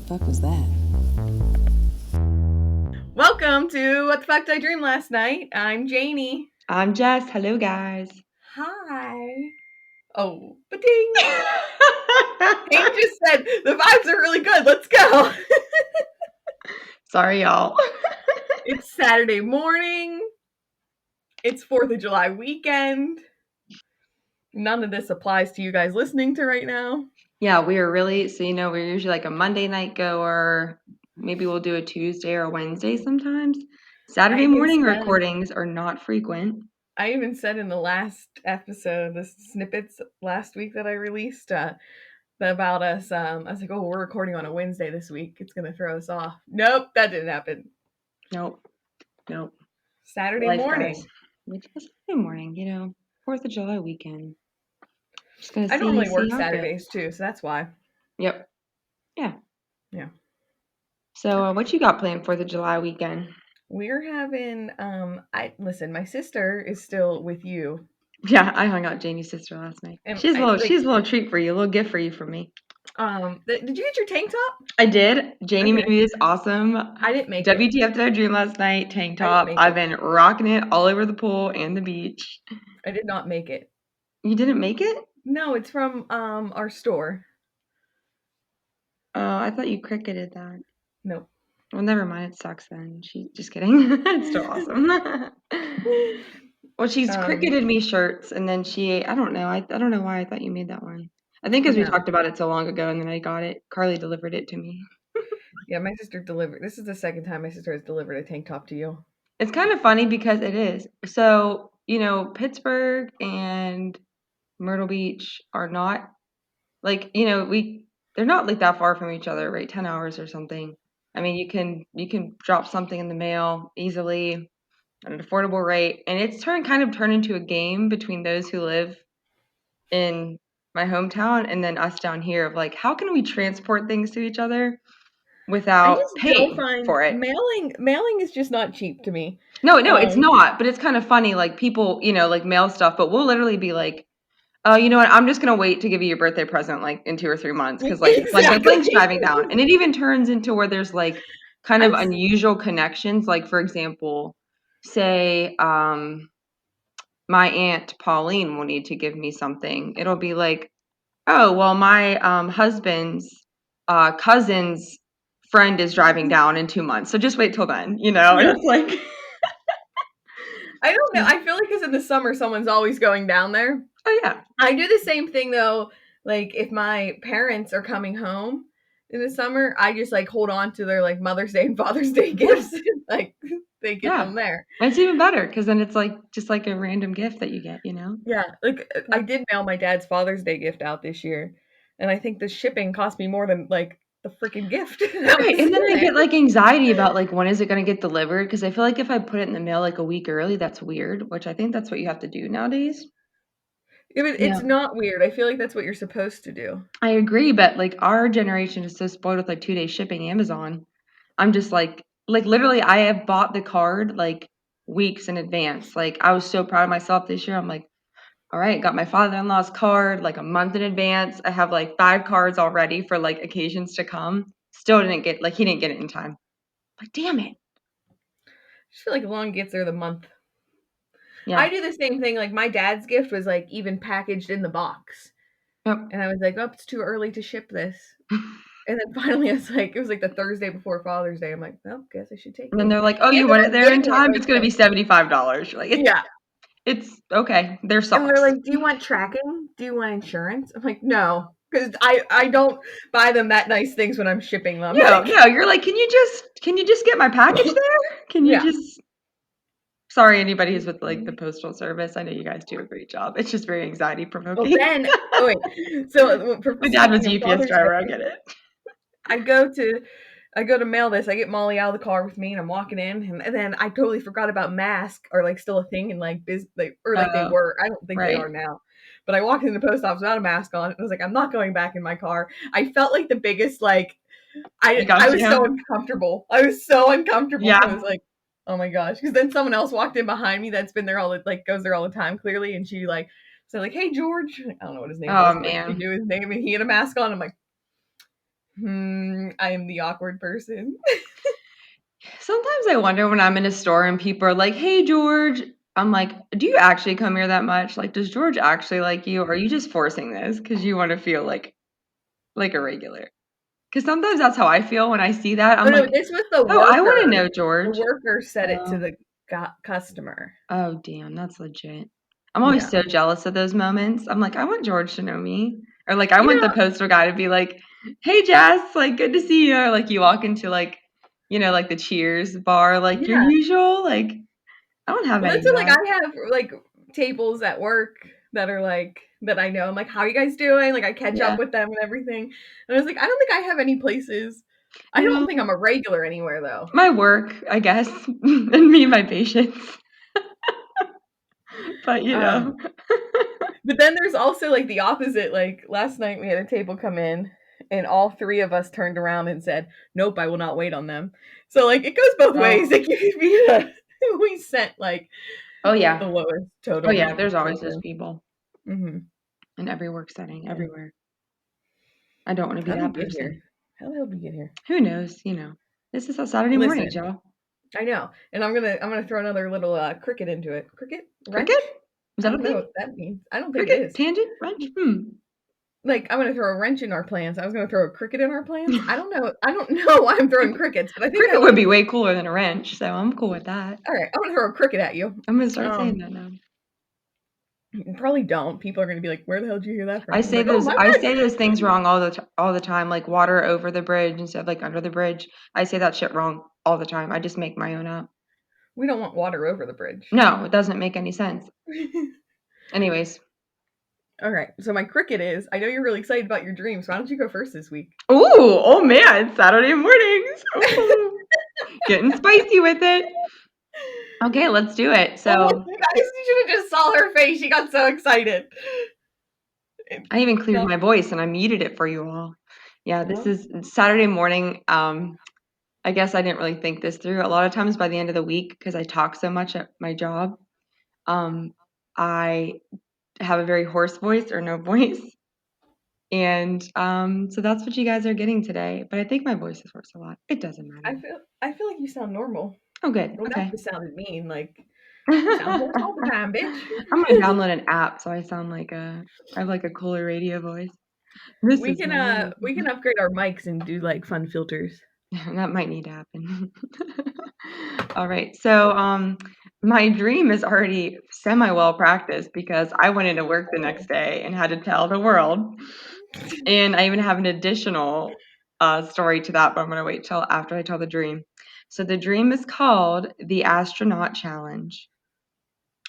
fuck was that? Welcome to What the Fuck Did I Dream Last Night? I'm Jaynee. I'm Jess. Hello, guys. Hi. Oh, ba-ding. Hank just said the vibes are really good. Let's go. Sorry, y'all. It's Saturday morning. It's 4th of July weekend. None of this applies to you guys listening to right now. Yeah, we are really, we're usually like a Monday night goer. Maybe we'll do a Tuesday or a Wednesday sometimes. Saturday morning recordings are not frequent. I even said in the last episode, the snippets last week that I released, about us, I was like, oh, we're recording on a Wednesday this week. It's going to throw us off. Nope, that didn't happen. Nope. Saturday morning. Which is Saturday morning, 4th of July weekend. Just gonna I normally work Saturdays too, so that's why. Yep. Yeah. Yeah. So what you got planned 4th of July weekend? We're having, listen, my sister is still with you. Yeah, I hung out with Jaynee's sister last night. She's a little treat for you, a little gift for you from me. Did you get your tank top? I did. Jaynee made me this awesome I didn't make WTF Did I Dream Last Night tank top. I've been rocking it all over the pool and the beach. I did not make it. You didn't make it? No, it's from our store. Oh, I thought you cricketed that. Nope. Well, never mind. It sucks then. Just kidding. It's still awesome. Well, she's cricketed me shirts, and then I don't know. I don't know why I thought you made that one. I think because we talked about it so long ago, and then I got it. Carly delivered it to me. Yeah, my sister delivered. This is the second time my sister has delivered a tank top to you. It's kind of funny because it is. So, Pittsburgh and Myrtle Beach are not like, they're not like that far from each other, right? 10 hours or something. I mean, you can drop something in the mail easily at an affordable rate, and it's kind of turned into a game between those who live in my hometown and then us down here of like, how can we transport things to each other without paying for it? Mailing is just not cheap to me. No, it's not, but it's kind of funny, like people, like mail stuff, but we'll literally be like, oh, you know what? I'm just gonna wait to give you your birthday present like in 2 or 3 months because my plane's driving down, and it even turns into where there's like kind of unusual connections. Like for example, say my aunt Pauline will need to give me something. It'll be like, oh well, my husband's cousin's friend is driving down in 2 months, so just wait till then. Yeah. And it's like. I don't know. I feel like because in the summer someone's always going down there. Oh yeah. I do the same thing though. Like if my parents are coming home in the summer, I just like hold on to their like Mother's Day and Father's Day gifts. Like they get them there. And it's even better because then it's like just like a random gift that you get, Yeah, like I did mail my dad's Father's Day gift out this year, and I think the shipping cost me more than like the freaking gift. Right, and then I get like anxiety about like when is it going to get delivered because I feel like if I put it in the mail like a week early, that's weird, which I think that's what you have to do nowadays. It's not weird. I feel like that's what you're supposed to do. I agree, but like our generation is so spoiled with like 2-day shipping Amazon. I'm just like literally I have bought the card like weeks in advance. Like I was so proud of myself this year. I'm like, all right, got my father-in-law's card like a month in advance. I have like 5 cards already for like occasions to come. Still didn't get he didn't get it in time. Like, damn it. I just feel like long gets there the month. Yeah. I do the same thing. Like my dad's gift was like even packaged in the box. Yep. And I was like, oh, it's too early to ship this. And then finally it was like the Thursday before Father's Day. I'm like, well, guess I should take it. And then they're like, oh, you want it there in time? It's going to be $75. You're like, yeah. It's okay. They're socks. And they're like, do you want tracking? Do you want insurance? I'm like, no. Because I don't buy them that nice things when I'm shipping them. No, you're like, can you just get my package there? Can you just? Sorry, anybody who's with like the postal service. I know you guys do a great job. It's just very anxiety provoking. Well, then, so my dad was a UPS driver. I get it. I go to mail this. I get Molly out of the car with me, and I'm walking in, and then I totally forgot about masks are like still a thing in like they were. I don't think they are now. But I walked in the post office without a mask on. And I was like, I'm not going back in my car. I felt like the biggest like I was so uncomfortable. I was so uncomfortable. Yeah. I was like, oh my gosh. Because then someone else walked in behind me that's been there goes there all the time clearly, and she like said like, hey George. I don't know what his name was. Man. She knew his name, and he had a mask on. I'm like, I am the awkward person. Sometimes I wonder when I'm in a store and people are like, "Hey, George." I'm like, "Do you actually come here that much? Like, does George actually like you? Or are you just forcing this because you want to feel like a regular?" Because sometimes that's how I feel when I see that. Oh I'm no, like, this was the "Oh, I want to worker. know The George." worker said it to Oh, the customer. oh, damn, that's legit. I'm always Yeah. so jealous of those moments. I'm like, I want George to know me, or like I You want the know, postal guy to be like, "Hey, Jess, like good to see you." Or like you walk into like, like the Cheers bar, like your yeah. usual. Like I don't have Well, any that's of what, like, that. I have, like, tables at work that are, like that I know. I'm like, "How are you guys doing?" Like, I catch up Yeah. with them and everything. And I was like, "I don't think I have any places." I don't think No, I'm a regular anywhere, though. my work, I guess, and me and my patients. But Um, but then there's also, like, the opposite. Like, last night we had a table come in, and all 3 of us turned around and said, "Nope, I will not wait on them." So, like, it goes both ways. oh, Like, you could be we sent, like, oh the yeah, lowest oh totem yeah. There's always those person. people Mhm. in every work setting, Yeah. everywhere. I don't want to be How did we that get here? person. How the hell did we get here? Who knows? This is a Saturday morning, Listen, y'all. I know, and I'm gonna throw another little, cricket into it. Cricket? Cricket? Wrench? Is I that a don't know thing? what that means. I don't think it Cricket? is. Tangent? Wrench? Like, I'm gonna throw a wrench in our plans. I was gonna throw a cricket in our plans. I don't know why I'm throwing crickets, but I think I Cricket would like be it. way cooler than a wrench, so I'm cool with that. Alright, I'm gonna throw a cricket at you. I'm gonna start saying Um, that now. Probably don't. People are gonna be like, "Where the hell did you hear that I from?" I'm say like, "Oh, those my I wrench!" say those things wrong all the time, like water over the bridge instead of like under the bridge. I say that shit wrong all the time. I just make my own up. We don't want water over the bridge. No, it doesn't make any sense. Anyways. Alright, so my cricket is, I know you're really excited about your dreams. Why don't you go first this week? Ooh, oh man, Saturday mornings. Ooh, getting spicy with it. Okay, let's do it. Oh my So guys, you should have just saw her face. She got so excited. I even cleared No. my voice and I muted it for you all. Yeah, this Well, is Saturday morning. I guess I didn't really think this through. A lot of times by the end of the week, because I talk so much at my job, I have a very hoarse voice or no voice. And so that's what you guys are getting today. But I think my voice is hoarse a lot. It doesn't matter. I feel like you sound normal. Oh, good. Well, that Okay. just sounded mean. Like, you sound hoarse all the I'm time, bitch. gonna download an app so I sound like I have like a cooler radio voice. This is my radio. We can upgrade our mics and do like fun filters. That might need to happen. All right. So, my dream is already semi well practiced because I went into work the next Oh. day and had to tell the world. And I even have an additional story to that, but I'm going to wait till after I tell the dream. So, the dream is called the Astronaut Challenge.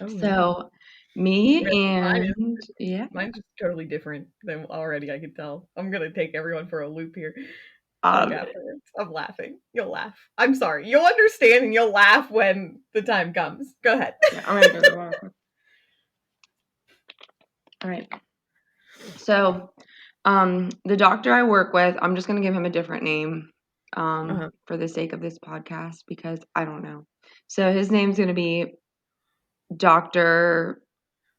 Oh no. So, me Yeah, and yeah, mine's just totally different than already I could tell. I'm gonna take everyone for a loop here. Like um, afterwards. I'm laughing. You'll laugh. I'm sorry. You'll understand and you'll laugh when the time comes. Go ahead. yeah, I'm going to go to water. All right. So, the doctor I work with, I'm just gonna give him a different name, Uh-huh. for the sake of this podcast because I don't know. So his name's gonna be Dr.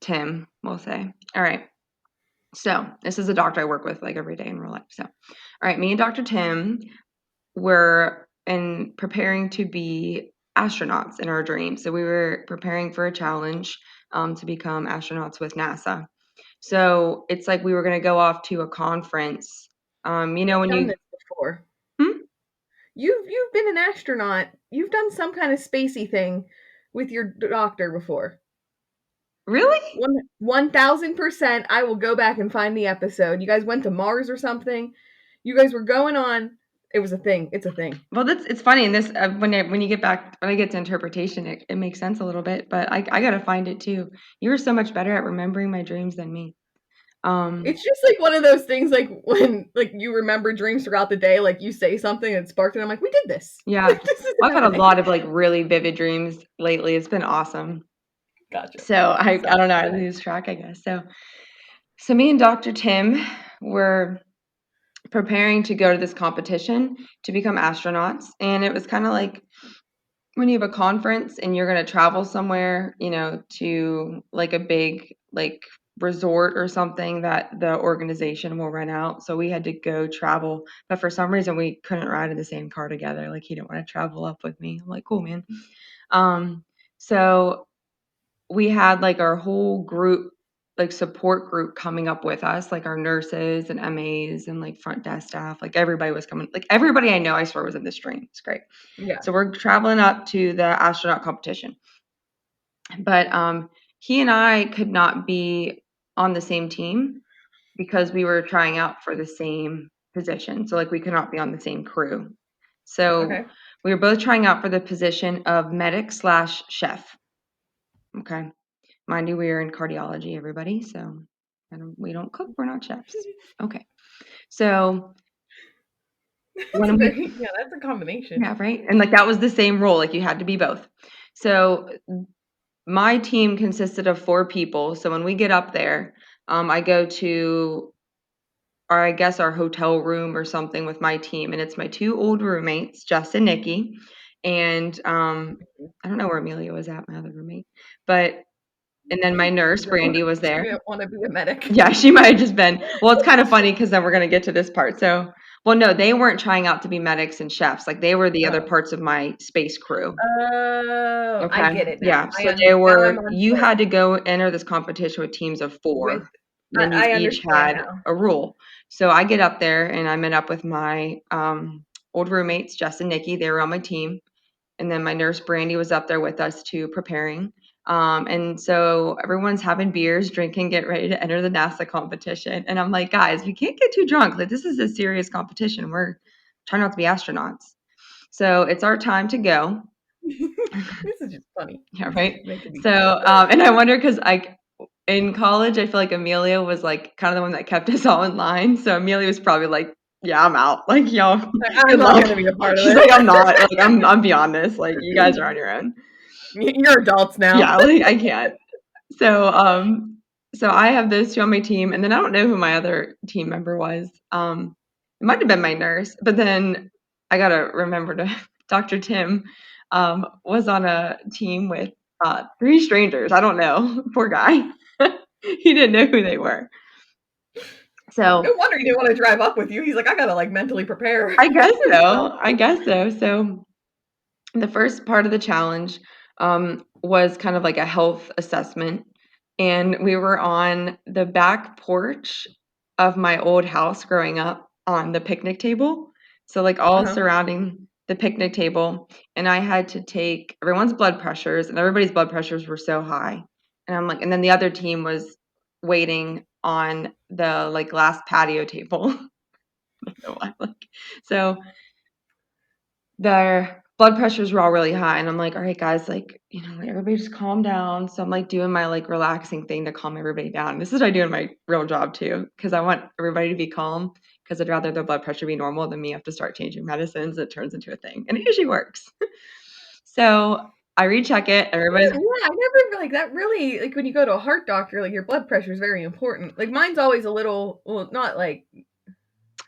Tim, we'll say. All right. So this is a doctor I work with like every day in real life. So, all right, me and Dr. Tim were in preparing to be astronauts in our dream. So we were preparing for a challenge to become astronauts with NASA. So it's like we were going to go off to a conference. You've When done you this before. hmm? You've been an astronaut. You've done some kind of spacey thing with your doctor before. Really? 1000%. I will go back and find the episode. You guys went to Mars or something. You guys were going on. It was a thing. It's a thing. Well, it's funny in this when you get back when I get to interpretation, it makes sense a little bit. But I gotta find it too. You were so much better at remembering my dreams than me. It's just like one of those things, like when like you remember dreams throughout the day, like you say something and it sparked it. I'm like, we did this. Yeah, Like this is I've had a happening. lot of like really vivid dreams lately. It's been awesome. Gotcha. So I Sorry. don't know. Go I ahead. lose track, I guess. So me and Dr. Tim were preparing to go to this competition to become astronauts, and it was kind of like when you have a conference and you're going to travel somewhere, to like a big like resort or something that the organization will rent out. So we had to go travel. But for some reason, we couldn't ride in the same car together. Like, he didn't want to travel up with me. I'm like, cool, man. So we had like our whole group, like support group coming up with us, like our nurses and MAs and like front desk staff. Like everybody was coming. Like everybody I know, I swear, was in this dream. It's great. Yeah. So we're traveling up to the astronaut competition. But he and I could not be on the same team because we were trying out for the same position. So like we could not be on the same crew. So Okay. we were both trying out for the position of medic / chef. Okay. Mind you, we are in cardiology, everybody. So we don't cook. We're not chefs. Okay. So That's when we, that's a combination. yeah, right. And like that was the same role. Like you had to be both. So my team consisted of 4 people. So when we get up there, I go to I guess our hotel room or something with my team, and it's my 2 old roommates, Jess and Nikki, and I don't know where Amelia was at, my other roommate, but and then my nurse Brandy was She there. didn't want to be a medic. Yeah, she might have just been. Well, it's kind of funny because then we're gonna get to this part. So, well, no, they weren't trying out to be medics and chefs. Like they were the other Oh. parts of my space crew. Oh, I Okay. get it now. Yeah. So they Now I'm were, on you board had to go enter this competition with teams of with 4. Then you I each understand had now. a rule. So I get up there and I met up with my old roommates, Jess and Nikki. They were on my team. And then my nurse Brandy was up there with us too, preparing. And so everyone's having beers, drinking, get ready to enter the NASA competition. And I'm like, guys, we can't get too drunk. Like this is a serious competition. We're trying not to be astronauts. So it's our time to go. This is just funny. Yeah, This is right. just making me So, and I wonder because like in college, I feel like Amelia was like kind of the one that kept us all in line. So Amelia was probably like, "Yeah, I'm out. Like, y'all, I'm good not luck." gonna be a part of She's this. like, "I'm not. Like, I'm beyond this. Like, you guys are on your own." You're adults now. Yeah, like I can't. So, so I have those 2 on my team, and then I don't know who my other team member was. It might have been my nurse, but then I gotta remember to Dr. Tim was on a team with 3 strangers. I don't know. Poor guy. He didn't know who they were. No So wonder he didn't want to drive up with you. He's like, I gotta like mentally prepare I guess for myself. so. I guess so. So the first part of the challenge was kind of like a health assessment. And we were on the back porch of my old house growing up on the picnic table. So, like, all Uh-huh. surrounding the picnic table. And I had to take everyone's blood pressures, and everybody's blood pressures were so high. And I'm like, and then the other team was waiting on the like glass patio table. I don't know why. Like, so their blood pressures were all really high, and I'm like, all right guys, like, like, everybody just calm down. So I'm like doing my like relaxing thing to calm everybody down. This is what I do in my real job too, because I want everybody to be calm, because I'd rather their blood pressure be normal than me have to start changing medicines. It turns into a thing, and it usually works. So I recheck it, everybody's Yeah, I never like that really like when you go to a heart doctor, like your blood pressure is very important. Like mine's always a little well, not like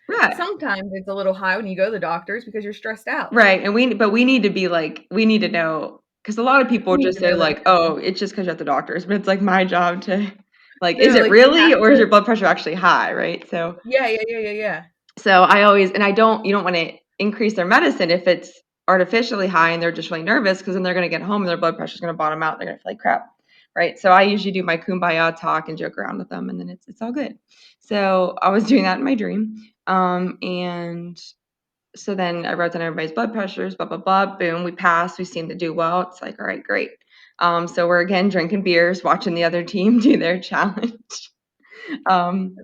right. sometimes it's a little high when you go to the doctors because you're stressed out. Right, and we need to be like, we need to know, because a lot of people You need just to say know that like, it's "Oh, normal. it's just because 'cause you're at the doctor's," but it's like my job to like, is No, it like you really, have or is to. your blood pressure actually high, right? So Yeah. I always, and I don't, you don't wanna increase their medicine if it's artificially high and they're just really nervous, because then they're gonna get home and their blood pressure's gonna bottom out, and they're gonna feel like crap, right? So I usually do my kumbaya talk and joke around with them, and then it's all good. So I was doing that in my dream, and so then I wrote down everybody's blood pressures, blah, blah, blah. Boom, we passed. We seem to do well. It's like, all right, great. So we're again drinking beers, watching the other team do their challenge. Um,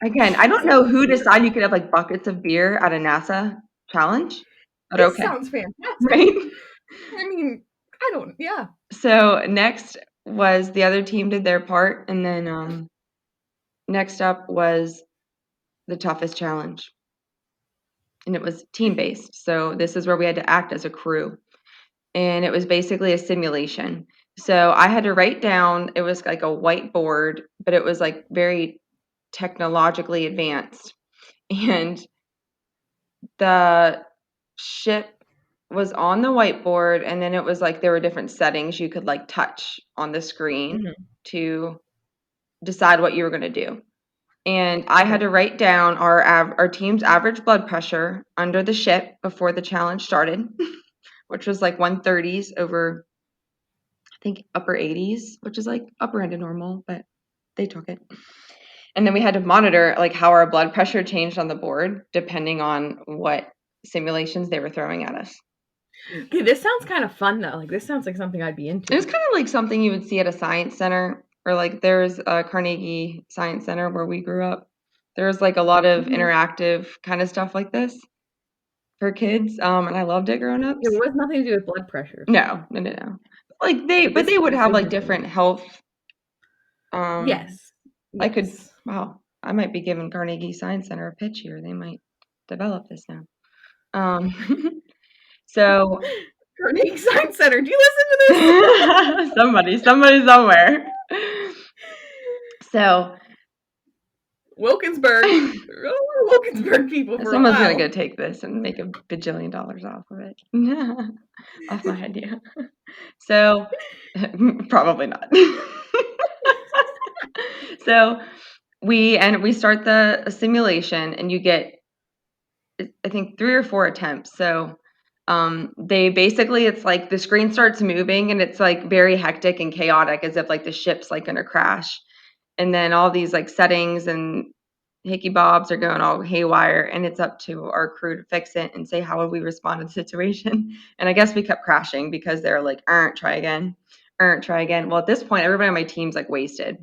Again, I don't know Sounds who weird. decided you could have like buckets of beer at a NASA challenge, but This okay, sounds fantastic. right? I mean, I don't yeah. So next was the other team did their part, and then next up was the toughest challenge, and it was team based. So this is where we had to act as a crew. And it was basically a simulation. So I had to write down, it was like a whiteboard, but it was like very technologically advanced. And the ship was on the whiteboard, and then it was like there were different settings you could like touch on the screen Mhm. to decide what you were going to do. And I had to write down our team's average blood pressure under the ship before the challenge started, which was like 130s over, I think, upper 80s, which is like upper end of normal, but they took it. And then we had to monitor like how our blood pressure changed on the board depending on what simulations they were throwing at us. Okay, this sounds kind of fun though. Like this sounds like something I'd be into. It was kind of like something you would see at a science center, or like there's a Carnegie Science Center where we grew up. There's like a lot of interactive kind of stuff like this for kids, and I loved it growing up. It was nothing to do with blood pressure. No. Like they would have like different health. Yes. Wow, I might be giving Carnegie Science Center a pitch here. They might develop this now. So Carnegie Science Center, do you listen to this? somebody somewhere. So Wilkinsburg people for someone's a while. Gonna go take this and make $1 bajillion off of it. Off my idea. So probably not. So we start the simulation, and you get, I think, 3 or 4 attempts. So they basically, it's like the screen starts moving and it's like very hectic and chaotic, as if like the ship's like gonna crash. And then all these like settings and hickey bobs are going all haywire, and it's up to our crew to fix it and say how would we respond to the situation. And I guess we kept crashing because they're like, try again. Well, at this point, everybody on my team's like wasted.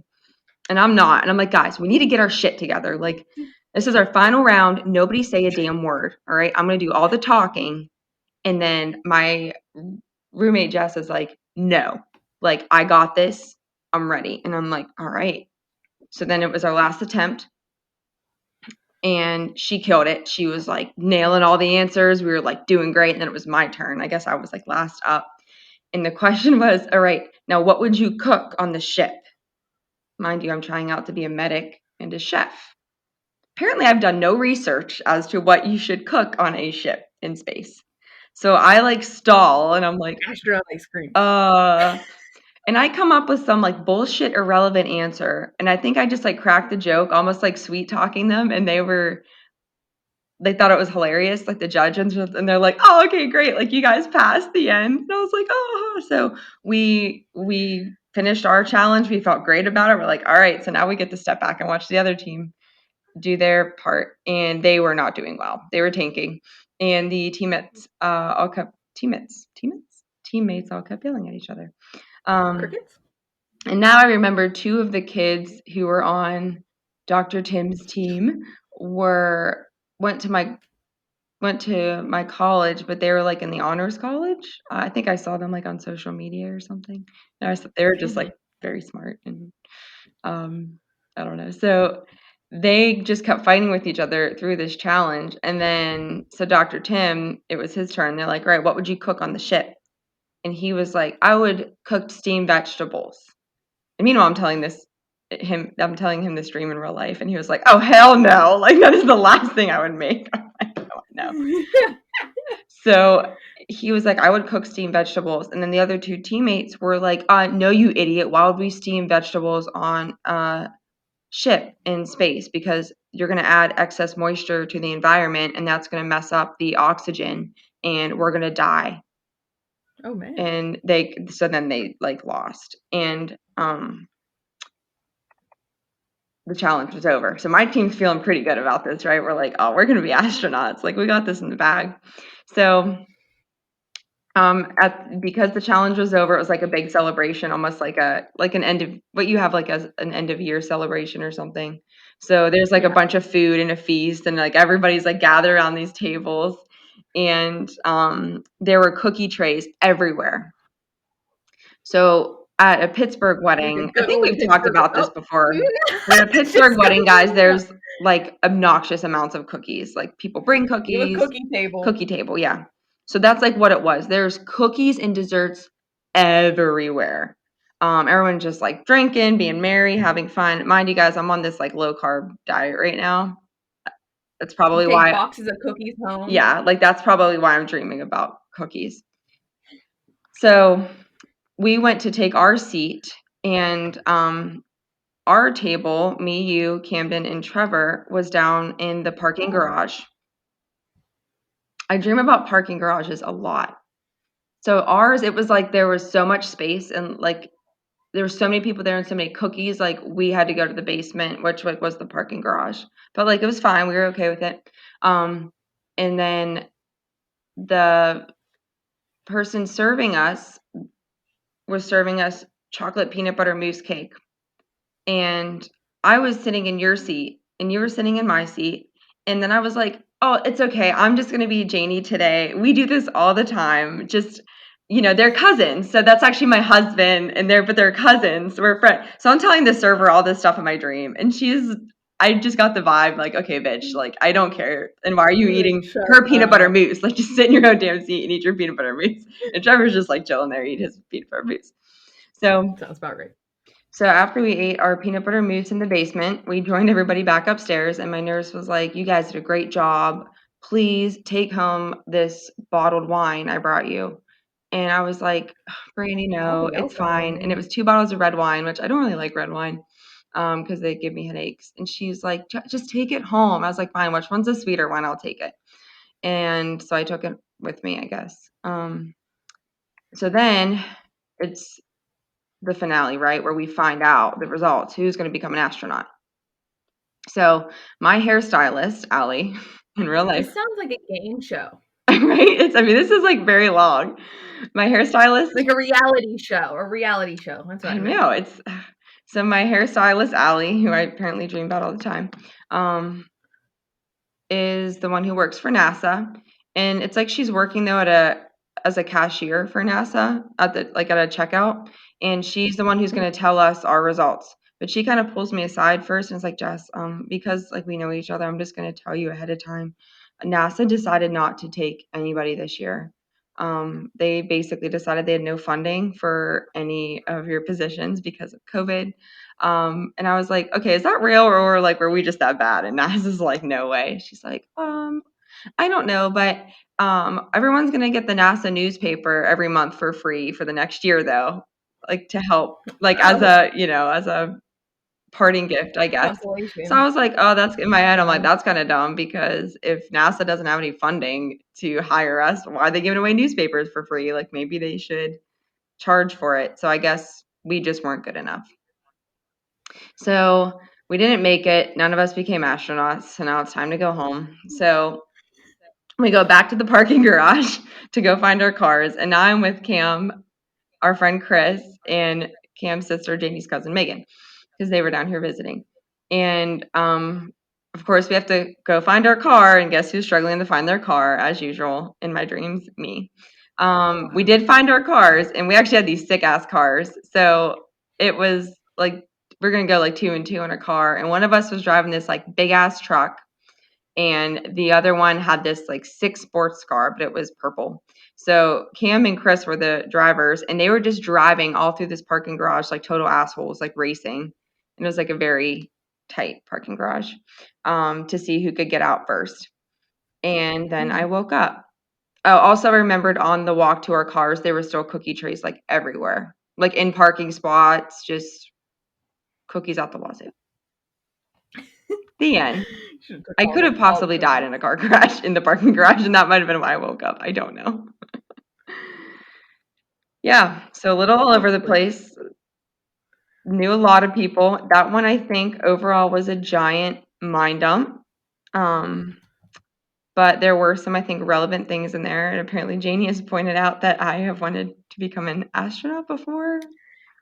And I'm not. And I'm like, guys, we need to get our shit together. Like, this is our final round. Nobody say a damn word. All right. I'm going to do all the talking. And then my roommate, Jess, is like, no, like, I got this. I'm ready. And I'm like, all right. So then it was our last attempt. And she killed it. She was like nailing all the answers. We were like doing great. And then it was my turn. I guess I was like last up. And the question was, all right, now what would you cook on the ship? Mind you, I'm trying out to be a medic and a chef. Apparently, I've done no research as to what you should cook on a ship in space. So I like stall, and I'm like, astronaut ice cream. And I come up with some like bullshit irrelevant answer. And I think I just like cracked the joke, almost like sweet talking them. And they thought it was hilarious, like the judge, and they're like, oh, okay, great. Like, you guys passed the end. And I was like, oh, so we finished our challenge. We felt great about it. We're like, all right, so now we get to step back and watch the other team do their part. And they were not doing well. They were tanking. And the teammates all kept yelling at each other. Crickets? And now I remember 2 of the kids who were on Dr. Tim's team went to my college, but they were like in the honors college. I think I saw them like on social media or something. And they were just like very smart, and I don't know. So they just kept fighting with each other through this challenge. And then so Dr. Tim, it was his turn. They're like, right, what would you cook on the ship? And he was like, I would cook steamed vegetables. And meanwhile, I'm telling him this dream in real life, and he was like, "Oh, hell no! Like, that is the last thing I would make." I'm like, "Oh, no." So he was like, "I would cook steamed vegetables," and then the other 2 teammates were like, "No, you idiot! Why would we steam vegetables on a ship in space? Because you're going to add excess moisture to the environment, and that's going to mess up the oxygen, and we're going to die." Oh man! And then they like lost, and the challenge was over. So my team's feeling pretty good about this, right? We're like, oh, we're going to be astronauts. Like, we got this in the bag. So because the challenge was over, it was like a big celebration, almost like an end of what you have like as an end of year celebration or something. So there's like a bunch of food and a feast, and like everybody's like gathered around these tables, and there were cookie trays everywhere. So at a Pittsburgh wedding, I think we've talked about this before. At a Pittsburgh wedding, guys, there's like obnoxious amounts of cookies. Like, people bring You have a cookies. cookie table, yeah. So that's like what it was. There's cookies and desserts everywhere. Everyone just like drinking, being merry, having fun. Mind you guys, I'm on this like low carb diet right now. That's probably Take why. boxes of cookies home. Yeah, like that's probably why I'm dreaming about cookies. So we went to take our seat, and our table, me, you, Camden, and Trevor, was down in the parking garage. I dream about parking garages a lot. So ours, it was like there was so much space and like there were so many people there and so many cookies. Like we had to go to the basement, which like was the parking garage. But like it was fine. We were okay with it. And then the person serving us was serving us chocolate peanut butter mousse cake. And I was sitting in your seat and you were sitting in my seat. And then I was like, oh, it's okay. I'm just going to be Jaynee today. We do this all the time. Just, they're cousins. So that's actually my husband and they're cousins. We're friends. So I'm telling the server all this stuff in my dream. And I just got the vibe like, okay, bitch, like, I don't care. And why are you eating her peanut butter mousse? Like, just sit in your own damn seat and eat your peanut butter mousse. And Trevor's just like chilling there, eat his peanut butter mousse. So sounds about right. So after we ate our peanut butter mousse in the basement, we joined everybody back upstairs, and my nurse was like, you guys did a great job. Please take home this bottled wine I brought you. And I was like, Brandy, no, it's fine. And it was 2 bottles of red wine, which I don't really like red wine because they give me headaches. And she's like, just take it home. I was like, fine, which one's a sweeter one? I'll take it. And so I took it with me, I guess. So then it's the finale, right, where we find out the results, who's going to become an astronaut. So my hairstylist, Allie, in real life. This sounds like a game show. Right? This is like very long. My hairstylist. Like a reality show. That's what I meant. know. So my hairstylist, Allie, who I apparently dream about all the time, is the one who works for NASA. And it's like she's working though as a cashier for NASA at a checkout. And she's the one who's going to tell us our results. But she kind of pulls me aside first and is like, Jess, because like we know each other, I'm just going to tell you ahead of time. NASA decided not to take anybody this year. They basically decided they had no funding for any of your positions because of COVID. And I was like, okay, is that real or like were we just that bad? And NASA's like, no way. She's like, I don't know, but everyone's gonna get the NASA newspaper every month for free for the next year though. Like to help, like as a parting gift, I guess. So I was like, oh, that's in my head. I'm like, that's kind of dumb because if NASA doesn't have any funding to hire us, why are they giving away newspapers for free? Like maybe they should charge for it. So I guess we just weren't good enough. So we didn't make it. None of us became astronauts. So now it's time to go home. So we go back to the parking garage to go find our cars. And now I'm with Cam, our friend Chris, and Cam's sister, Jaynee's cousin, Megan, because they were down here visiting. And of course, we have to go find our car. And guess who's struggling to find their car, as usual, in my dreams? Me. We did find our cars, and we actually had these sick-ass cars. So it was like we're going to go like 2 and 2 in a car. And one of us was driving this like big-ass truck. And the other one had this like 6 sports car, but it was purple. So Cam and Chris were the drivers, and they were just driving all through this parking garage like total assholes, like racing. And it was like a very tight parking garage to see who could get out first. And then I woke up. Oh, also remembered on the walk to our cars, there were still cookie trays like everywhere, like in parking spots, just cookies out the wazoo. The end. I could have possibly died in a car crash in the parking garage, and that might have been why I woke up. I don't know. Yeah, so a little all over the place. Knew a lot of people. That one, I think, overall was a giant mind dump. But there were some, I think, relevant things in there. And apparently, Jaynee has pointed out that I have wanted to become an astronaut before.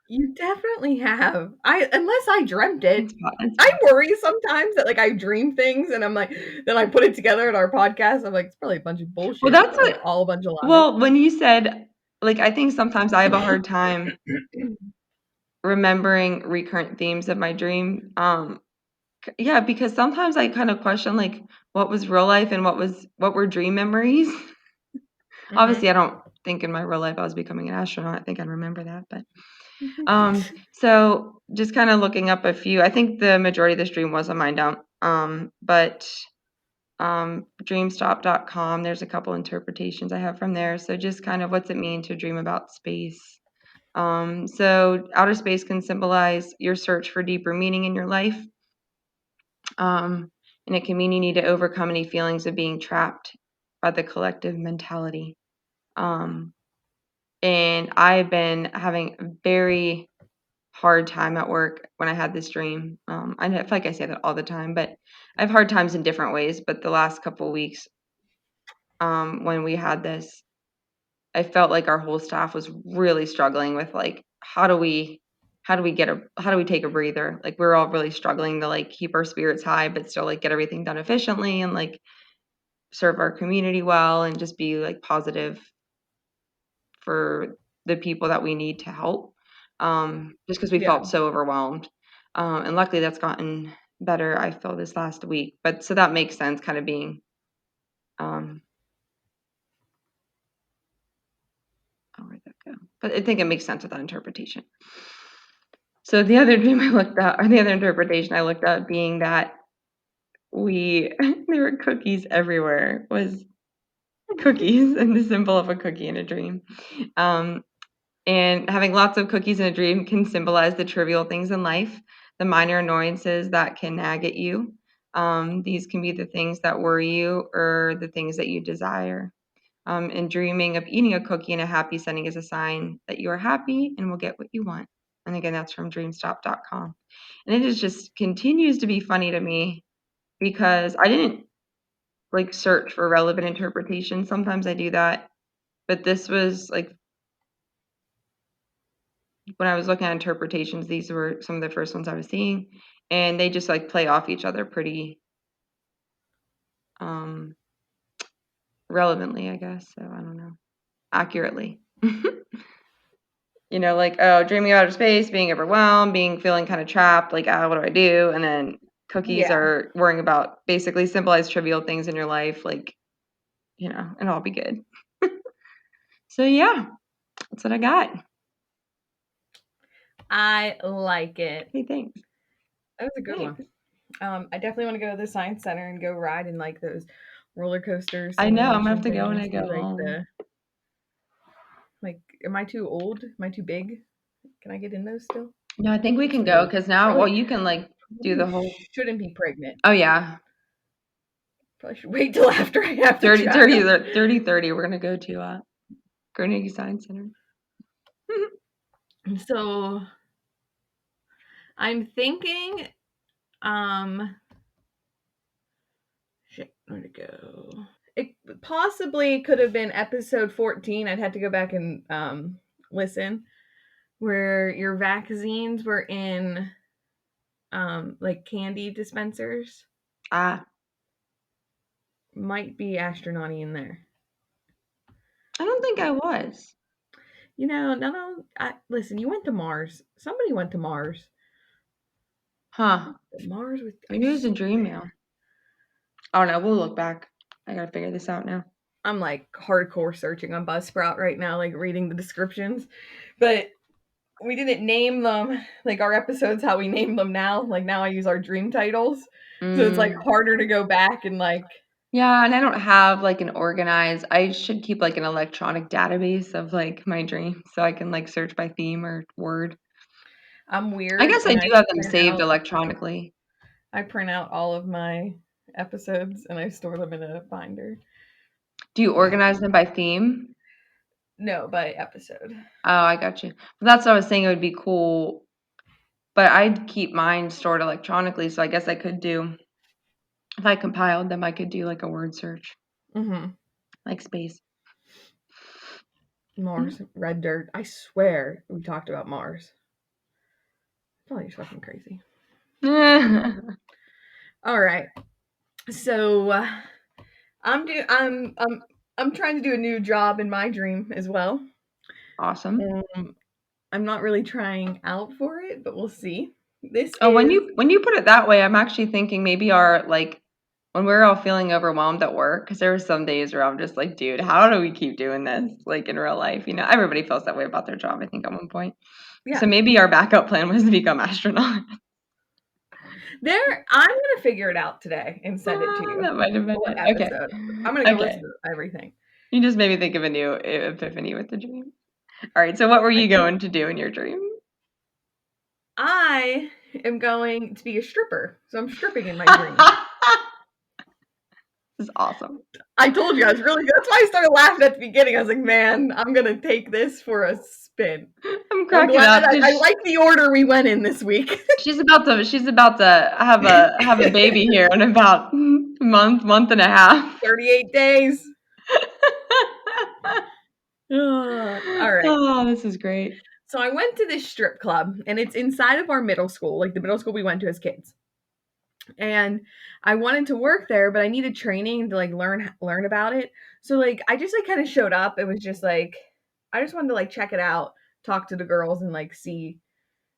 You definitely have. Unless I dreamt it. I worry sometimes that like I dream things and I'm like, then I put it together in our podcast. I'm like, it's probably a bunch of bullshit. Well, that's like all a bunch of lies. Well, when you said like, I think sometimes I have a hard time remembering recurrent themes of my dream. Yeah, because sometimes I kind of question like what was real life and what were dream memories. Obviously, I don't think in my real life I was becoming an astronaut. I think I remember that, but so just kind of looking up a few. I think the majority of this dream was a mind dump. But dreamstop.com, there's a couple interpretations I have from there. So just kind of what's it mean to dream about space? So outer space can symbolize your search for deeper meaning in your life. And it can mean you need to overcome any feelings of being trapped by the collective mentality. And I've been having a very hard time at work when I had this dream. I feel like I say that all the time, but I have hard times in different ways. But the last couple of weeks, when we had this, I felt like our whole staff was really struggling with like, how do we take a breather? Like we're all really struggling to like keep our spirits high, but still like get everything done efficiently and like serve our community well and just be like positive for the people that we need to help. Just because we Yeah. felt so overwhelmed. And luckily that's gotten better, I feel, this last week. But so that makes sense, kind of being where'd that go? But I think it makes sense with that interpretation. So the other dream I looked at, or the other interpretation I looked at being that there were cookies everywhere, was cookies and the symbol of a cookie in a dream. And having lots of cookies in a dream can symbolize the trivial things in life, the minor annoyances that can nag at you. These can be the things that worry you or the things that you desire. And dreaming of eating a cookie in a happy setting is a sign that you are happy and will get what you want. And again, that's from dreamstop.com. And it just continues to be funny to me because I didn't like search for relevant interpretation. Sometimes I do that, but this was like when I was looking at interpretations, these were some of the first ones I was seeing, and they just like play off each other pretty relevantly, I guess. So I don't know, accurately. Like, oh, dreaming out of space, being overwhelmed, feeling kind of trapped, like, what do I do? And then cookies Yeah. are worrying about basically symbolize trivial things in your life, like, and all be good. So yeah, that's what I got. I like it. Hey, thanks. That was a good Thanks. one. I definitely want to go to the science center and go ride in like those roller coaster I know, I'm gonna have simulation to go when things. I Do go like home. am I too old? Am I too big? Can I get in those still? No, I think we can Too go old. because now, well, you can like do the whole. Shouldn't be pregnant. Oh yeah, Probably should wait till after I have the 30, 30, child. 30, 30. We're gonna go to Carnegie Science Center. So I'm thinking, shit, where'd it go? It possibly could have been episode 14. I'd have to go back and listen, where your vaccines were in like candy dispensers. Ah, Might be astronauty in there. I don't think I was. No. Listen, you went to Mars. Somebody went to Mars. Huh. Mars with, I Maybe it was a dream swear. mail. I don't know. We'll look back. I gotta figure this out now. I'm like hardcore searching on Buzzsprout right now, like reading the descriptions. But we didn't name them like our episodes how we name them now. Like now I use our dream titles. So it's like Mm. harder to go back and like. Yeah, and I don't have like an organized. I should keep like an electronic database of like my dreams so I can like search by theme or word. I'm I weird guess I and do have them saved electronically. I print out all of my episodes and I store them in a binder. Do you organize them by theme? No, by episode. Oh, I got you. That's what I was saying. It would be cool, but I'd keep mine stored electronically. So I guess I could do, if I compiled them, I could do like a word search, like space. Mars, red dirt. I swear we talked about Mars. Oh, you're fucking crazy. All right. So I'm trying to do a new job in my dream as well. Awesome. I'm not really trying out for it, but we'll see. This Oh, when is you put it that way, I'm actually thinking maybe our like when we're all feeling overwhelmed at work, because there were some days where I'm just like, dude, how do we keep doing this like in real life? Everybody feels that way about their job, I think, at one point. yeah. So maybe our backup plan was to become astronaut. I'm gonna figure it out today and send it to you. That might have been What it. Okay. episode? I'm gonna go listen Okay. to everything. You just made me think of a new epiphany with the dream. All right, so what were you going to do in your dream? I am going to be a stripper. So I'm stripping in my dream. This is awesome. I told you I was really good. That's why I started laughing at the beginning. I was like, man, I'm going to take this for a spin. I'm I'm cracking glad up I because like the order we went in this week. she's about to have a baby here in about month and a half. 38 days. All right. Oh, this is great. So I went to this strip club, and it's inside of our middle school, like the middle school we went to as kids. And I wanted to work there, but I needed training to like learn about it. So like I just like kind of showed up. It was just like I just wanted to like check it out, talk to the girls, and like see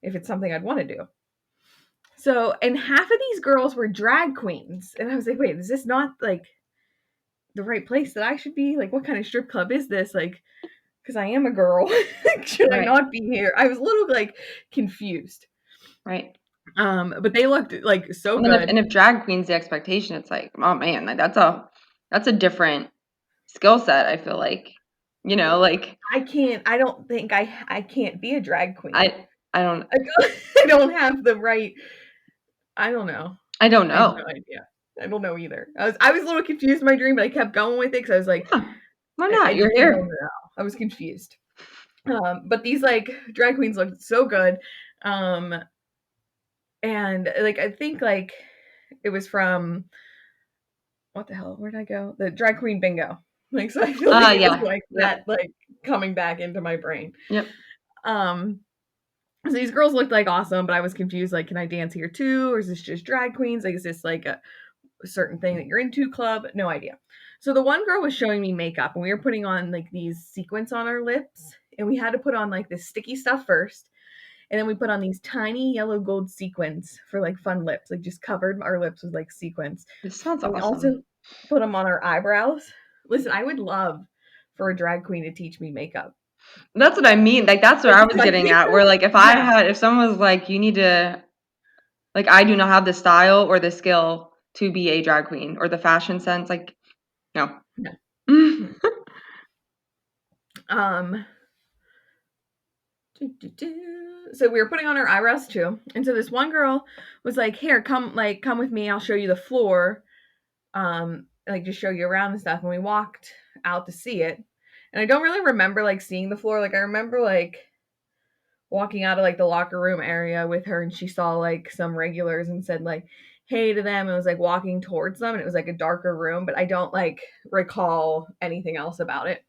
if it's something I'd want to do. So, and half of these girls were drag queens, and I was like, wait, is this not like the right place that I should be? Like, what kind of strip club is this? Like, because I am a girl, should I Right. not be here? I was a little like confused. Right. But they looked like so Well, good. and if drag queen's the expectation, it's like, oh man, like that's a different skill set, I feel like. You know, like I can't. I don't think I can't be a drag queen. I don't I don't have the right. I don't know. I don't I have no know. idea. I don't know either. I was a little confused in my dream, but I kept going with it because I was like, Huh, why I not? You're don't here. know. I was confused. But these like drag queens looked so good. Um, and like I think like it was from what the hell? Where did I go? The drag queen bingo. Like so, I feel like it was Yeah. like Yep. that, like coming back into my brain. Yep. Um, so these girls looked like awesome, but I was confused. Like, can I dance here too, or is this just drag queens? Like, is this like a certain thing that you're into club? No idea. So the one girl was showing me makeup, and we were putting on like these sequins on our lips, and we had to put on like this sticky stuff first, and then we put on these tiny yellow gold sequins for like fun lips, like just covered our lips with like sequins. This sounds And we also awesome. put them on our eyebrows. Listen, I would love for a drag queen to teach me makeup. That's what I mean. Like that's what Like I if was I getting take at. her, Where like yeah, if someone was like, you need to like I do not have the style or the skill to be a drag queen or the fashion sense, like no. no. Mm. Um, so we were putting on our eyebrows too, and so this one girl was like, "Here, come with me. I'll show you the floor. Like just show you around and stuff." And we walked out to see it, and I don't really remember like seeing the floor. Like I remember like walking out of like the locker room area with her, and she saw like some regulars and said like hey to them, and was like walking towards them, and it was like a darker room, but I don't like recall anything else about it.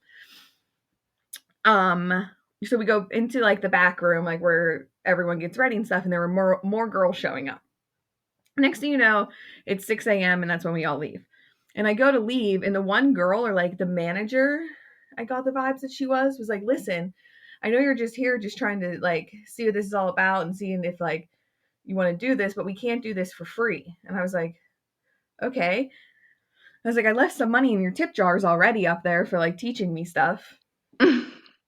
Um, so we go into like the back room, like where everyone gets ready and stuff, and there were more girls showing up. Next thing you know, it's 6 a.m. and that's when we all leave. And I go to leave, and the one girl, or like the manager, I got the vibes that she was like, listen, I know you're just here just trying to like see what this is all about and seeing if like you want to do this, but we can't do this for free. And I was like, okay. I was like, I left some money in your tip jars already up there for like teaching me stuff.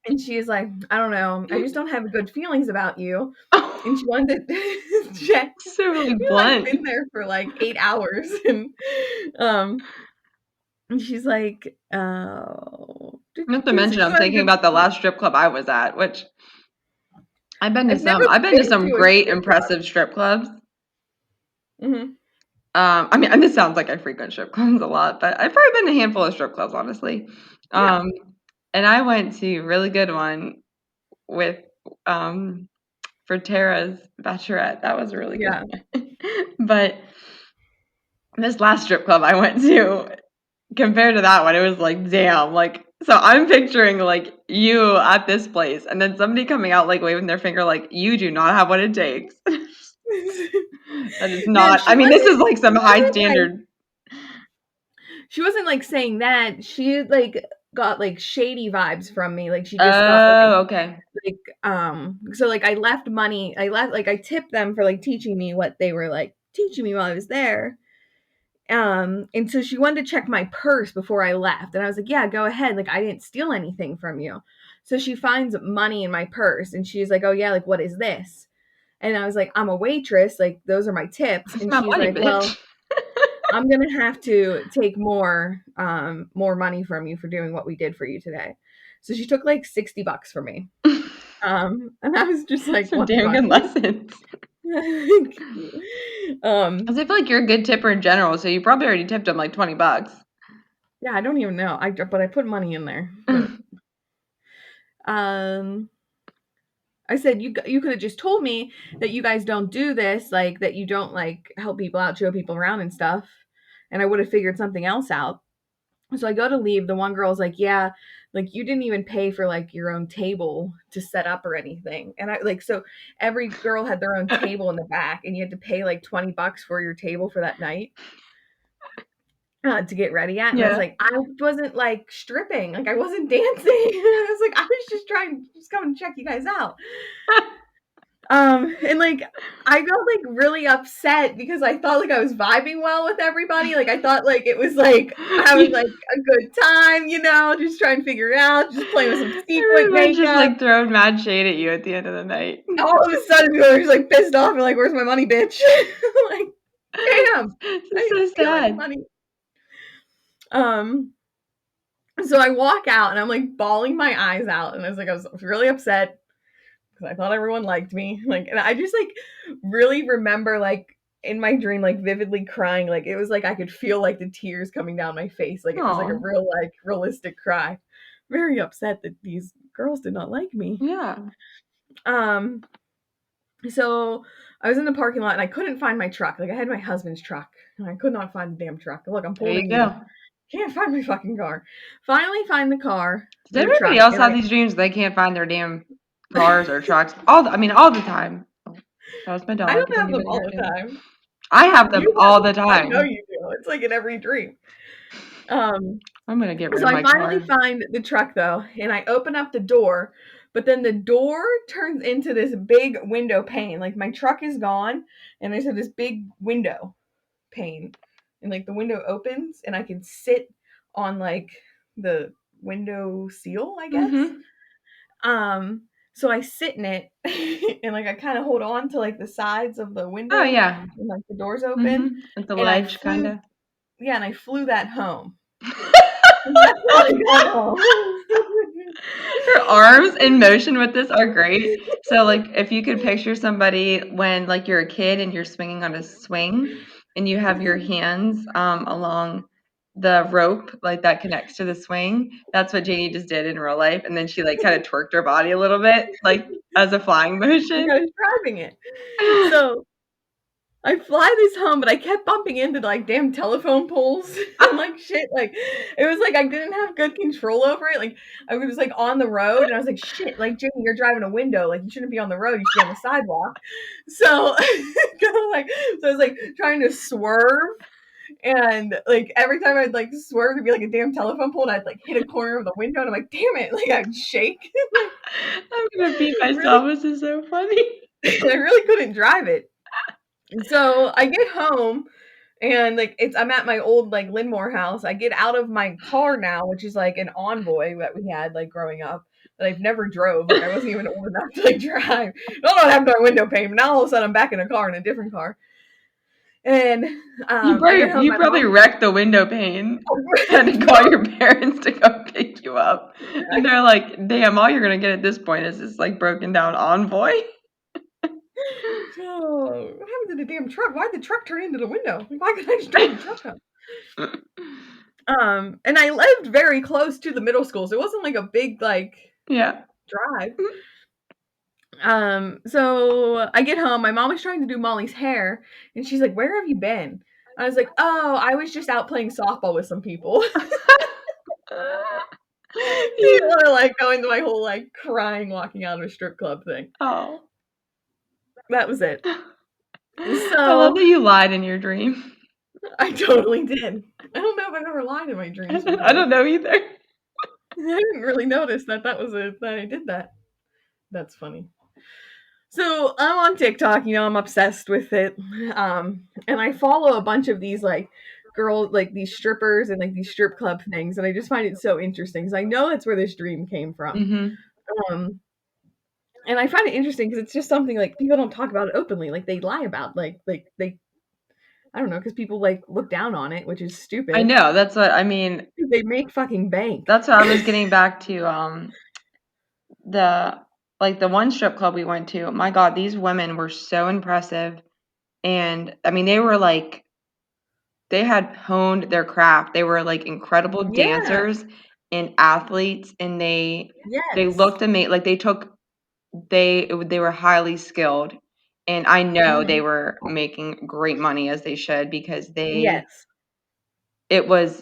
And she is like, I don't know. I just don't have good feelings about you. And she wanted to check. So really I've blunt. been there for like 8 hours. Um, and she's like, oh, Not to so mention, she I'm wanted thinking to, about the last strip club I was at, which I've never I've been to been some to a great strip club. impressive strip clubs. Hmm. I mean, and this sounds like I frequent strip clubs a lot, but I've probably been to a handful of strip clubs, honestly. Yeah. Um, and I went to a really good one with um for Tara's bachelorette. That was a really good Yeah. one. But this last strip club I went to, compared to that one, it was like, damn, like so I'm picturing like you at this place and then somebody coming out like waving their finger like you do not have what it takes. That is No, not I mean, this is like some high standard. she wasn't like saying that. She like got like shady vibes from me. Like she just got Oh, okay. so like I left money. I left like I tipped them for like teaching me what they were like teaching me while I was there. And so she wanted to check my purse before I left. And I was like, yeah, go ahead. Like I didn't steal anything from you. So she finds money in my purse and she's like, oh yeah, like what is this? And I was like, I'm a waitress, like those are my tips. That's And my she's money, like, well, bitch. I'm gonna have to take more money from you for doing what we did for you today. So she took like $60 from me. And I was just like, Some what the damn fuck? good lessons. um, Because I feel like you're a good tipper in general, so you probably already tipped him like $20. yeah, I don't even know. But I put money in there. But um, I said you could have just told me that you guys don't do this, like that you don't like help people out, show people around and stuff, and I would have figured something else out. So I go to leave. The one girl's like, "Yeah, like you didn't even pay for like your own table to set up or anything." And I like so every girl had their own table in the back, and you had to pay like $20 for your table for that night to get ready at. And I was Yeah. like, I wasn't like stripping, like I wasn't dancing. I was like, I was just trying to just come and check you guys out. And like I got like really upset because I thought like I was vibing well with everybody. Like I thought like it was like having like a good time, just trying to figure it out, just playing with some sequin Everyone's just makeup. like throwing mad shade at you at the end of the night. All of a sudden people are just like pissed off and like, where's my money, bitch? Like, damn, This I is didn't so steal any sad. money. Um, so I walk out and I'm like bawling my eyes out, and I was really upset because I thought everyone liked me. Like, and I just like really remember like in my dream, like vividly crying. Like it was like I could feel like the tears coming down my face. Like it was like a Oh, real like realistic cry. Very upset that these girls did not like me. yeah. Um, so I was in the parking lot and I couldn't find my truck. Like I had my husband's truck and I could not find the damn truck. Look, I'm There you quoting you. go. Can't find my fucking car. Finally find the car, Does the everybody truck, else and I have these dreams? They can't find their damn cars or trucks. All the time. Oh, that was my I dog. don't If have them anybody all heard the him, time. I have them You all have the them. I know time. you do. It's like in every dream. Um, I'm gonna get rid so of I my finally car. find the truck though, and I open up the door, but then the door turns into this big window pane. Like my truck is gone, and there's this big window pane, and like the window opens, and I can sit on like the window seal, I guess. Mm-hmm. Um, so I sit in it, and like I kind of hold on to like the sides of the Oh window, yeah. and like the doors open, Mm-hmm. At the and I ledge, flew, kinda. yeah, and I flew that home. And that's how I got home. Her arms in motion with this are great. So, like, if you could picture somebody when, like, you're a kid and you're swinging on a swing and you have your hands along the rope, like, that connects to the swing, that's what Jaynee just did in real life. And then she, like, kind of twerked her body a little bit, like, as a flying Like motion. I was driving it. So I fly this home, but I kept bumping into like damn telephone poles and like shit. Like it was like I didn't have good control over it. Like I was like on the road, and I was like, shit, like Jimmy, you're driving a window. Like you shouldn't be on the road. You should be on the sidewalk. So, so I was like trying to swerve, and like every time I'd like swerve to be like a damn telephone pole, and I'd like hit a corner of the window, and I'm like, damn it, like I'd shake. Like I'm gonna beat really, myself. This is so funny. I really couldn't drive it. And so I get home, and like I'm at my old like Linmore house. I get out of my car now, which is like an Envoy that we had like growing up that I've never drove. Like I wasn't even old enough to like drive. I don't know what happened to my window pane. But now all of a sudden I'm back in a car, in a different car. And I get home, You my probably mom. wrecked the window pane. Had to call your parents to come pick you up. And they're like, damn, all you're gonna get at this point is this like broken down Envoy. Oh, what happened to the damn truck? Why'd the truck turn into the window? Why couldn't I just drive the truck home? And I lived very close to the middle school, so it wasn't like a big like Yeah. drive. So I get home, my mom was trying to do Molly's hair, and she's like, "Where have you been?" I was like, "Oh, I was just out playing softball with some people." Didn't You- want to like go into my whole like crying walking out of a strip club thing. oh. That was it. I love So that you lied in your dream. I totally did. I don't know if I've ever lied in my dreams I before. don't know either. I didn't really notice that was it, that I did that. That's funny. So I'm on TikTok, I'm obsessed with it. And I follow a bunch of these like girls, like these strippers and like these strip club things, and I just find it so interesting because I know that's where this dream came from. Mm-hmm. Um, and I find it interesting because it's just something like people don't talk about it openly, like they lie about, like they, I don't know, because people like look down on it, which is I stupid. know, that's what I mean. They make fucking bank. That's what I was getting back to, the like, the one strip club we went to, my god, these women were so impressive, and, I mean, they were, like they had honed their craft. They were, like, incredible Yeah. dancers and athletes, and they Yes. looked like, they were highly skilled, and I know they Mhm. were making great money as they should because Yes. it was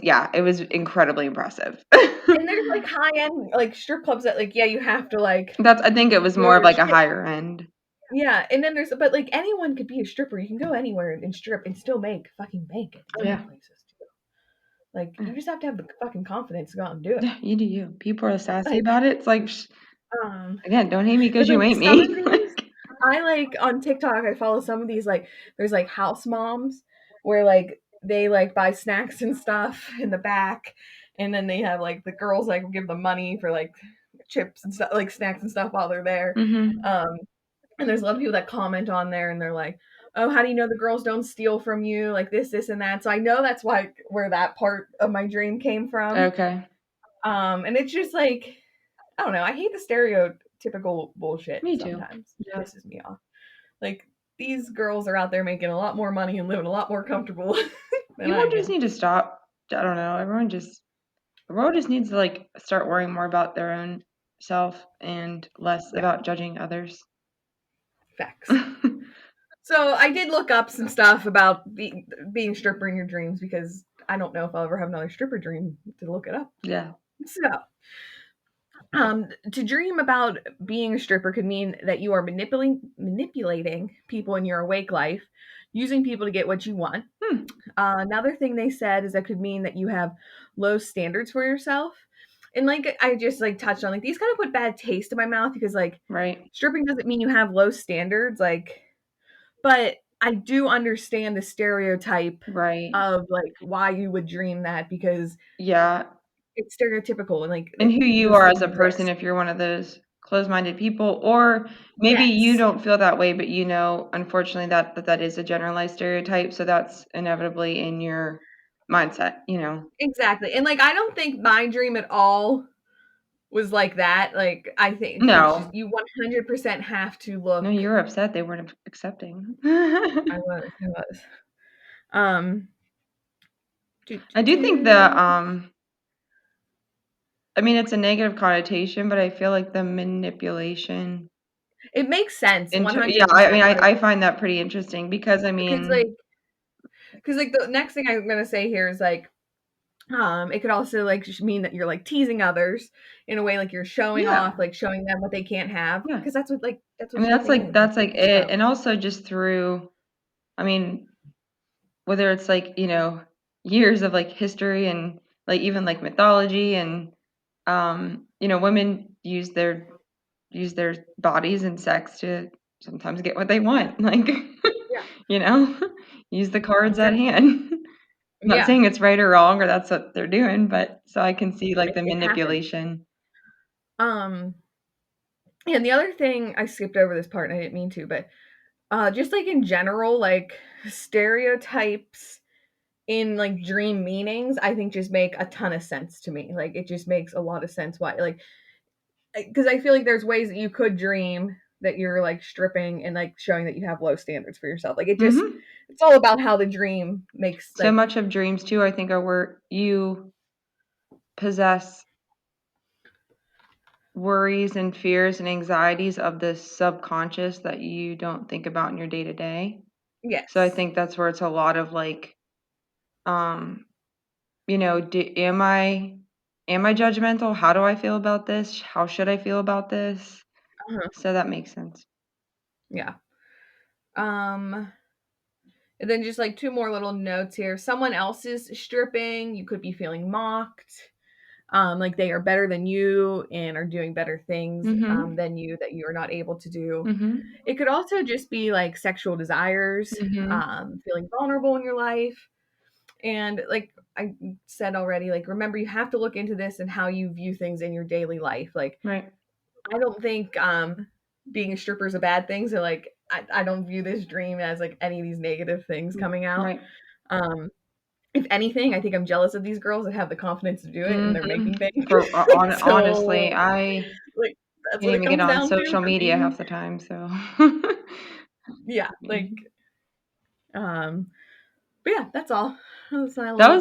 incredibly impressive. And there's, like, high-end, like, strip clubs that, like, yeah, you have to, like, I think it was know more of, your like, a shit. higher end. Yeah, and then there's but, like, anyone could be a stripper. You can go anywhere and strip and still make fucking bank at Oh, other yeah. places too. Like, Yeah. you just have to have the fucking confidence to go out and do it. Yeah, you do you. People are sassy Like, about it. It's like, um, again, don't hate me but, because you like, ain't some of me. these I, like on TikTok, I follow some of these, like there's, like, house moms where, like, they, like, buy snacks and stuff in the back, and then they have, like, the girls, like, give them money for, like, chips and stuff like, snacks and stuff while they're there. Mhm. Um, and there's a lot of people that comment on there, and they're like, "Oh, how do you know the girls don't steal from you? Like, this, and that." So I know that's why where that part of my dream came from. Okay. And it's just, like, I don't know, I hate the stereotypical bullshit Me too. sometimes. It Yeah. pisses me off. Like, these girls are out there making a lot more money and living a lot more comfortable than I People just am. need to stop. I don't know. The world just needs to, like, start worrying more about their own self and less Yeah, about judging others. facts. So I did look up some stuff about being a stripper in your dreams because I don't know if I'll ever have another stripper dream to look it up. Yeah. So, to dream about being a stripper could mean that you are manipulating people in your awake life, using people to get what you want. Hmm. Another thing they said is that could mean that you have low standards for yourself. And like I just like touched on, like these kind of put bad taste in my mouth because like Right. stripping doesn't mean you have low standards, like, but I do understand the stereotype Right. of like why you would dream that because Yeah. it's stereotypical and And who you those are things as a person, exist. if you're one of those closed-minded people, or maybe you Yes. don't feel that way, but unfortunately, that is a generalized stereotype, so that's inevitably in your mindset, you know? Exactly. And like I don't think my dream at all was like that. Like I think it's just No. you 100% have to No, look. you were upset they weren't accepting. I was. Um, do, do, I do think do. I mean, it's a negative connotation, but I feel like the manipulation It makes sense into yeah, I mean, 100%. Like, I find that pretty interesting because, I because mean like, because like the next thing I'm gonna say here is like, it could also like mean that you're like teasing others in a way, like you're showing off, yeah, like showing them what they can't have, yeah. because that's I what mean, stripping is. It's that's, like like, a it, show. and also just through I mean, whether it's, like, years of, like, history and, like, even, like, mythology and, women use their bodies and sex to sometimes get what they Yeah, want, like, yeah, you know? Use the cards at exactly. hand. I'm not Yeah, saying it's right or wrong or that's what they're doing, but so I can see, like, the it happens. manipulation. Um, and the other thing I skipped over this part, and I didn't mean to, but just like in general, like stereotypes in like dream meanings, I think just make a ton of sense to me. Like it just makes a lot of sense why, like, because I feel like there's ways that you could dream that you're like stripping and like showing that you have low standards for yourself. Like Mhm. it's all about how the dream makes So like much of dreams too, I think, are where you possess worries and fears and anxieties of the subconscious that you don't think about in your day to day. So I yes, think that's where it's a lot of like, um, am I judgmental? How do I feel about this? How should I feel about this? uh-huh. So that makes sense. Yeah. Um, and then just like two more little notes here. Someone else is stripping. You could be feeling mocked. Like they are better than you and are doing better things Mhm. than you that you are not able to do. Mhm. It could also just be like sexual desires, Mhm. feeling vulnerable in your life. And like I said already, like remember you have to look into this and how you view things in your daily life. Like Right. I don't think being a stripper is a bad thing. So like I don't view this dream as like any of these negative things coming out. Right. If anything, I think I'm jealous of these girls that have the confidence to do it and they're making things. Honestly, So, I like, that's can't what it even get comes on down to social for media me. half the time, so. Yeah, like, but yeah, that's all. That's my That little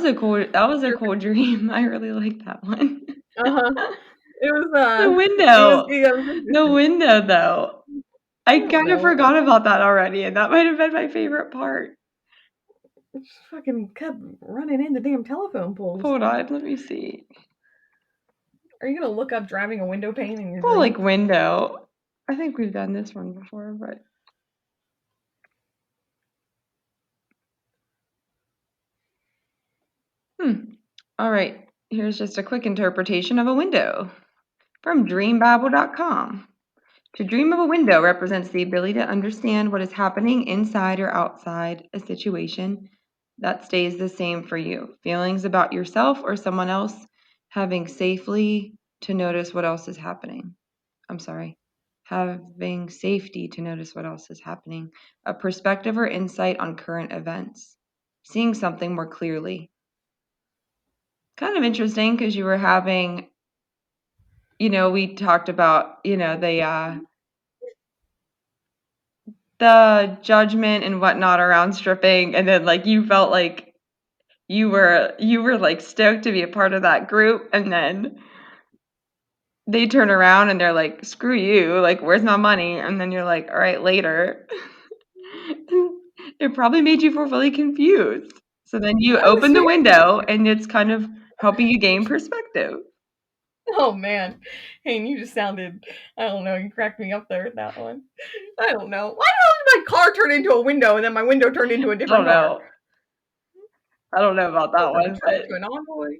was a cool dream. I really like that one. uh-huh. It was, The window. yeah, it was The interesting. window, though. I I don't kind of know. forgot about that already, and that might have been my favorite part. It just fucking kept running into damn telephone poles. Hold on, let me see. Are you gonna look up driving a window pane in your Well, like dreams? window. I think we've done this one before, but. All right. Here's just a quick interpretation of a window from dreambabble.com. To dream of a window represents the ability to understand what is happening inside or outside a situation that stays the same for you. Feelings about yourself or someone else, having safely to notice what else is happening. I'm sorry. Having safety to notice what else is happening. A perspective or insight on current events. Seeing something more clearly. Kind of interesting because you were having, we talked about, the judgment and whatnot around stripping, and then like you felt like you were like stoked to be a part of that group, and then they turn around and they're like, screw you, like where's my money? And then you're like, all right, later. It probably made you feel really confused. So then you I was open the very window and it's kind of helping you gain perspective. Oh man. Hey, and you just sounded I don't know, you cracked me up there with that one. I don't know. Why did my car turn into a window and then my window turned into a I different don't car? know. I don't know about that Did I one, turn but into an envoy?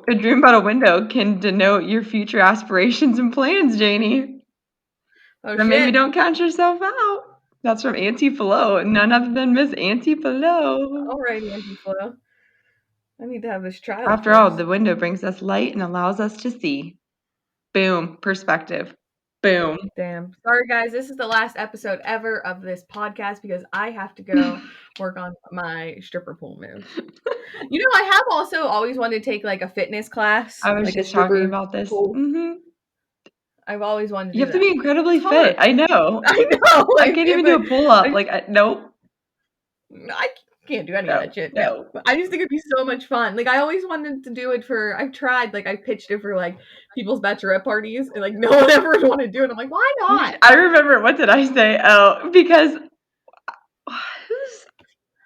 a dream about a window can denote your future aspirations and plans, Jaynee. Oh So maybe shit. don't count yourself out. That's from Auntie Flo. None other than Miss Auntie Flo. Alrighty, Auntie Flo. I need to have this child After all, first. the window brings us light and allows us to see. Boom. Perspective. Boom. Damn. Sorry guys, this is the last episode ever of this podcast because I have to go work on my stripper pole moves. You know, I have also always wanted to take like a fitness class, I was like a just talking stripper about this. pole. I've always wanted to You do have to be that. incredibly It's fit. hard. I know. I know, I can't even do but a pull up. I, Nope. I can't do any of No. that shit. No, No. but I just think it'd be so much fun. Like I always wanted to do it for. I've tried. Like I pitched it for like people's bachelorette parties, and like no one ever wanted to do it. I'm like, why not? I remember, what did I say? Oh, because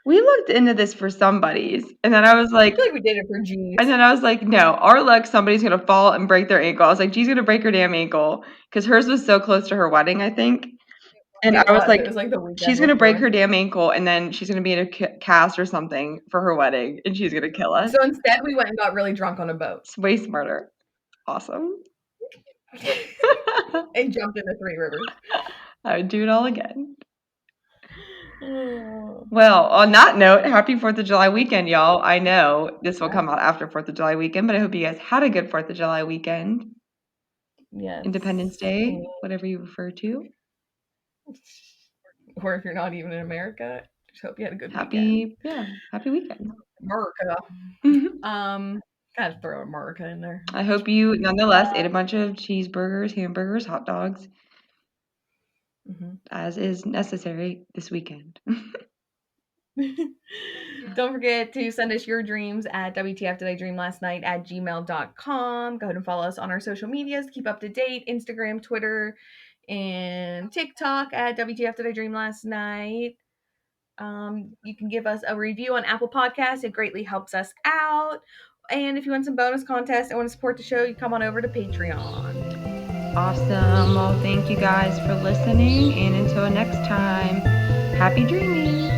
we looked into this for somebody's, and then I was I like, feel like we did it for G's. no, our luck, somebody's gonna fall and break their ankle. I was like, G's gonna break her damn ankle because hers was so close to her wedding, I think. And It I was was. like, It was like the weekend she's gonna break before. her damn ankle, and then she's gonna be in a cast or something for her wedding, and she's gonna kill us. So instead, we went and got really drunk on a boat. It's way smarter. Awesome. And jumped into Three Rivers. I would do it all again. Oh. Well, on that note, happy 4th of July weekend, y'all. I know this will Yeah. come out after 4th of July weekend, but I hope you guys had a good 4th of July weekend. Yes. Independence Day, whatever you refer to. Or if you're not even in America, just hope you had a good Happy weekend. weekend. America. Gotta throw America in there. I hope you nonetheless ate a bunch of cheeseburgers, hamburgers, hot dogs, as is necessary this weekend. Don't forget to send us your dreams at wtfdidreamlastnight@gmail.com. Go ahead and follow us on our social medias to keep up to date. Instagram, Twitter, and TikTok at wtfdidreamlastnight. You can give us a review on Apple Podcasts. It greatly helps us out. And if you want some bonus contests and want to support the show, you come on over to Patreon. Awesome. Well, thank you guys for listening. And until next time, happy dreaming.